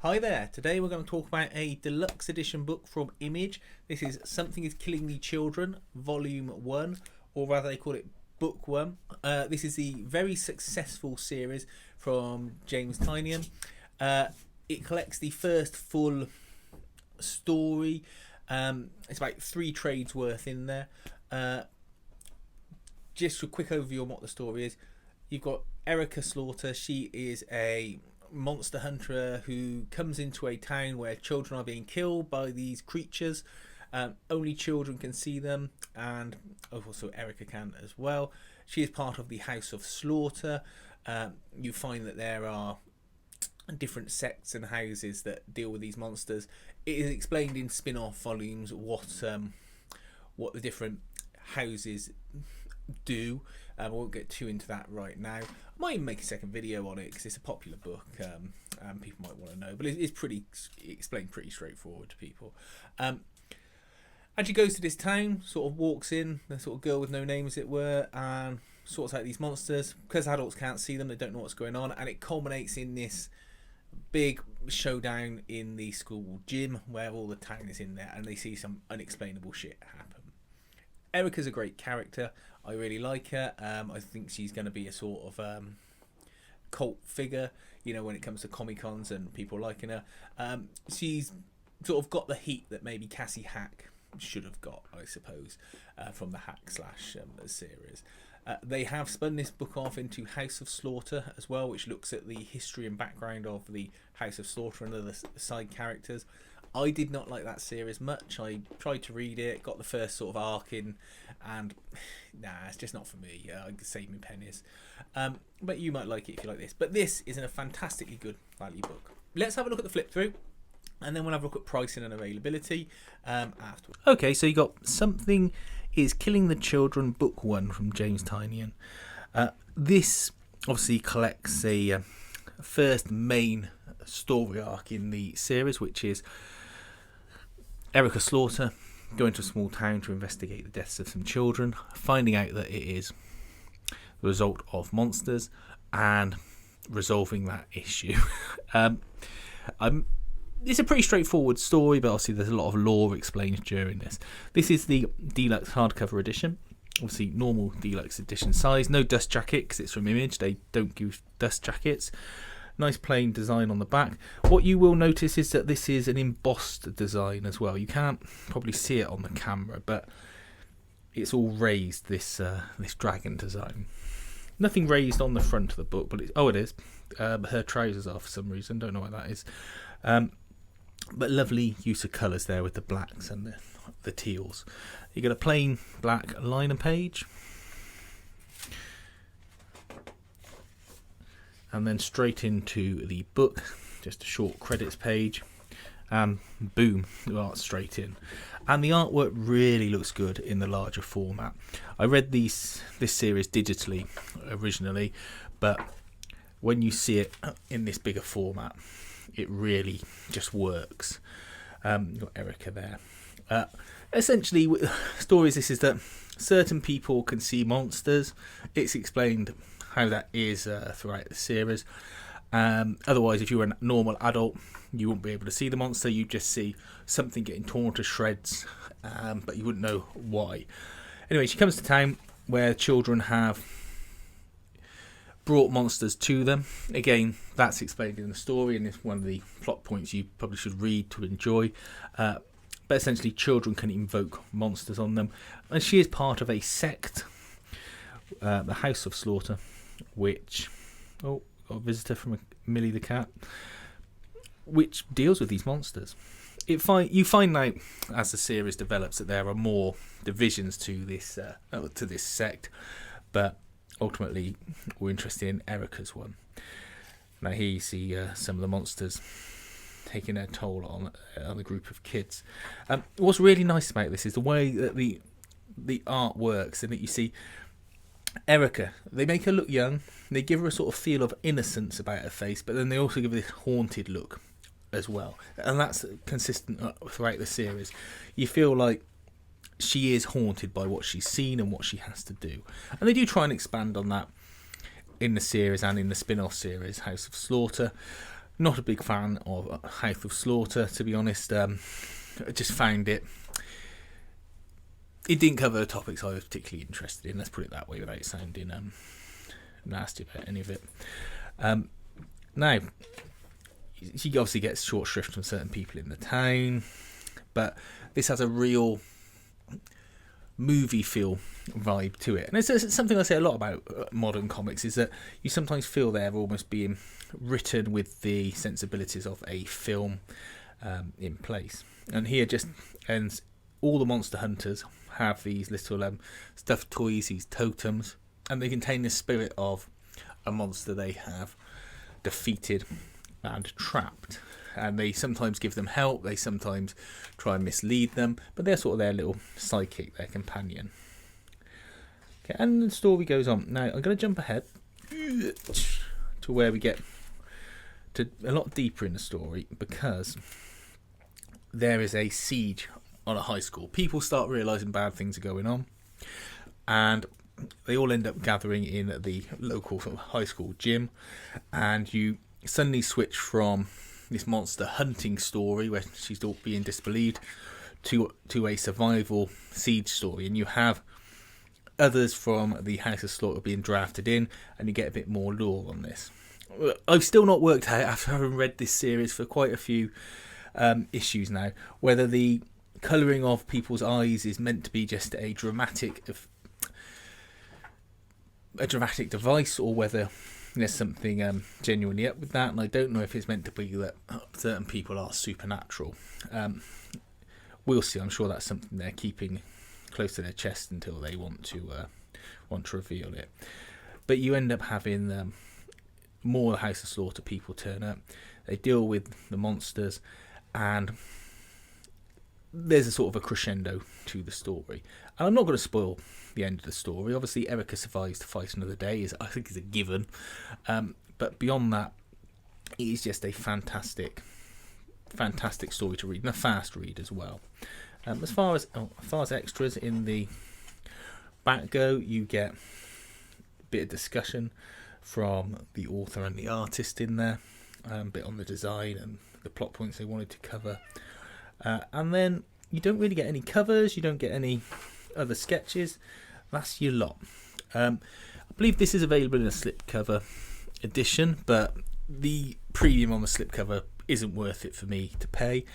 Hi there, today we're going to talk about a deluxe edition book from Image. This is Something is Killing the Children, Volume 1, or rather they call it Book 1. This is the very successful series from James Tynion. It collects the first full story. It's about 3 trades worth in there. Just a quick overview on what the story is. You've got Erica Slaughter. She is a monster hunter who comes into a town where children are being killed by these creatures. Only children can see them, and also Erica can as well. She is part of the House of Slaughter. You find that there are different sects and houses that deal with these monsters. It is explained in spin-off volumes what the different houses do. I won't get too into that right now. I might even make a second video on it because it's a popular book and people might want to know, but it's explained pretty straightforward to people. And she goes to this town, sort of walks in, the sort of girl with no name as it were, and sorts out these monsters. Because adults can't see them, they don't know what's going on, and it culminates in this big showdown in the school gym where all the town is in there and they see some unexplainable shit happen. Erica's a great character. I really like her. I think she's going to be a sort of cult figure, when it comes to Comic-Cons and people liking her. She's sort of got the heat that maybe Cassie Hack should have got, I suppose, from the Hack / series. They have spun this book off into House of Slaughter as well, which looks at the history and background of the House of Slaughter and other side characters. I did not like that series much. I tried to read it, got the first sort of arc in, and it's just not for me. I could save me pennies. But you might like it if you like this. But this is a fantastically good value book. Let's have a look at the flip through, and then we'll have a look at pricing and availability afterwards. Okay, so you got Something is Killing the Children, Book 1 from James Tynion. This obviously collects a first main story arc in the series, which is Erica Slaughter going to a small town to investigate the deaths of some children, finding out that it is the result of monsters and resolving that issue. It's a pretty straightforward story, but obviously there's a lot of lore explained during this. This is the Deluxe hardcover edition. Obviously normal Deluxe edition size. No dust jacket because it's from Image. They don't give dust jackets. Nice plain design on the back. What you will notice is that this is an embossed design as well. You can't probably see it on the camera, but it's all raised, this dragon design. Nothing raised on the front of the book, but it is. Her trousers are for some reason. Don't know why that is. But lovely use of colours there with the blacks and the teals. You get a plain black liner page. And then straight into the book, just a short credits page, and boom, the art's straight in. And the artwork really looks good in the larger format. I read this series digitally originally, but when you see it in this bigger format, it really just works. You've got Erica there. Essentially, stories this is that certain people can see monsters. It's explained how that is throughout the series. Otherwise, if you were a normal adult, you wouldn't be able to see the monster. You just see something getting torn to shreds, but you wouldn't know why. Anyway, she comes to town where children have brought monsters to them. Again, that's explained in the story, and it's one of the plot points you probably should read to enjoy. But essentially, children can invoke monsters on them, and she is part of a sect, the House of Slaughter, which got a visitor from Millie the cat, which deals with these monsters. You find out as the series develops that there are more divisions to this sect, but ultimately we're interested in Erica's one. Now here you see some of the monsters taking their toll on a group of kids. What's really nice about this is the way that the art works, and that you see Erica, they make her look young, they give her a sort of feel of innocence about her face, but then they also give her this haunted look as well, and that's consistent throughout the series. You feel like she is haunted by what she's seen and what she has to do, and they do try and expand on that in the series and in the spin-off series House of Slaughter. Not a big fan of House of Slaughter, to be honest. I just found it didn't cover the topics I was particularly interested in, let's put it that way, without sounding nasty about any of it. Now, she obviously gets short shrift from certain people in the town, but this has a real movie feel vibe to it. And it's something I say a lot about modern comics, is that you sometimes feel they're almost being written with the sensibilities of a film in place. And here just ends, all the monster hunters have these little stuffed toys, these totems, and they contain the spirit of a monster they have defeated and trapped. And they sometimes give them help, they sometimes try and mislead them, but they're sort of their little sidekick, their companion. Okay, and the story goes on. Now, I'm going to jump ahead to where we get to a lot deeper in the story, because there is a siege on a high school. People start realising bad things are going on, and they all end up gathering in the local sort of high school gym, and you suddenly switch from this monster hunting story where she's all being disbelieved to a survival siege story, and you have others from the House of Slaughter being drafted in, and you get a bit more lore on this. I've still not worked out, after having read this series for quite a few issues now, whether the colouring of people's eyes is meant to be just a dramatic device, or whether there's something genuinely up with that. And I don't know if it's meant to be that certain people are supernatural. We'll see. I'm sure that's something they're keeping close to their chest until they want to reveal it. But you end up having more House of Slaughter people turn up. They deal with the monsters, and there's a sort of a crescendo to the story. And I'm not going to spoil the end of the story. Obviously, Erica survives to fight another day, I think is a given. But beyond that, it is just a fantastic story to read, and a fast read as well. As far as extras in the back go, you get a bit of discussion from the author and the artist in there, a bit on the design and the plot points they wanted to cover. And then you don't really get any covers, you don't get any other sketches. That's your lot. I believe this is available in a slipcover edition, but the premium on the slipcover isn't worth it for me to pay.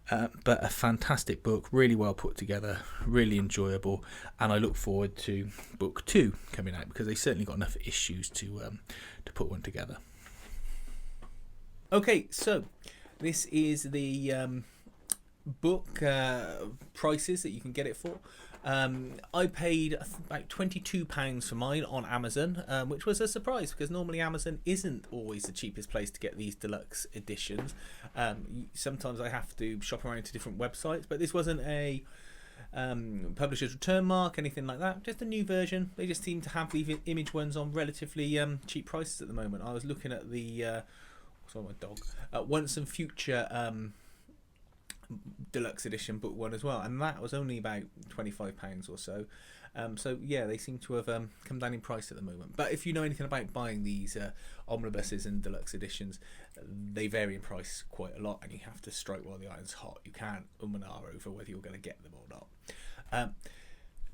But a fantastic book, really well put together, really enjoyable, and I look forward to book 2 coming out, because they certainly got enough issues to put one together. Okay, so this is the book prices that you can get it for. I paid about £22 for mine on Amazon, which was a surprise, because normally Amazon isn't always the cheapest place to get these deluxe editions. Sometimes I have to shop around to different websites, but this wasn't a publisher's return mark, anything like that, just a new version. They just seem to have the image ones on relatively cheap prices at the moment. I was looking at the sorry, my dog, Once and Future deluxe edition book 1 as well, and that was only about £25 or so. So yeah, they seem to have come down in price at the moment. But if you know anything about buying these omnibuses and deluxe editions, they vary in price quite a lot, and you have to strike while the iron's hot. You can't and ah over whether you're going to get them or not.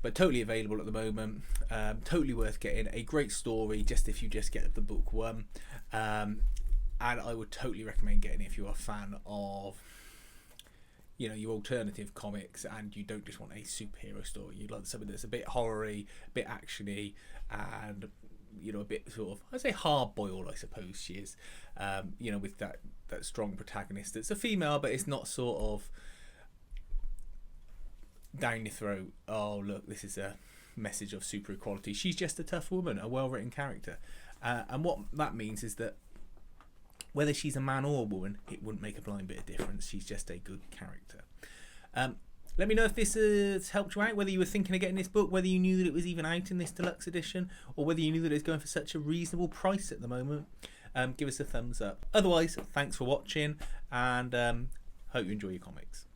But totally available at the moment, totally worth getting. A great story just if you just get the book 1, and I would totally recommend getting it if you're a fan of, you know, your alternative comics, and you don't just want a superhero story. You'd like something that's a bit horror-y, a bit action-y, and, you know, a bit sort of, I'd say hard-boiled, I suppose she is. You know, with that strong protagonist. It's a female, but it's not sort of down your throat. Oh, look, this is a message of super equality. She's just a tough woman, a well-written character. And what that means is that whether she's a man or a woman, it wouldn't make a blind bit of difference. She's just a good character. Let me know if this has helped you out, whether you were thinking of getting this book, whether you knew that it was even out in this deluxe edition, or whether you knew that it's going for such a reasonable price at the moment. Give us a thumbs up. Otherwise, thanks for watching, and hope you enjoy your comics.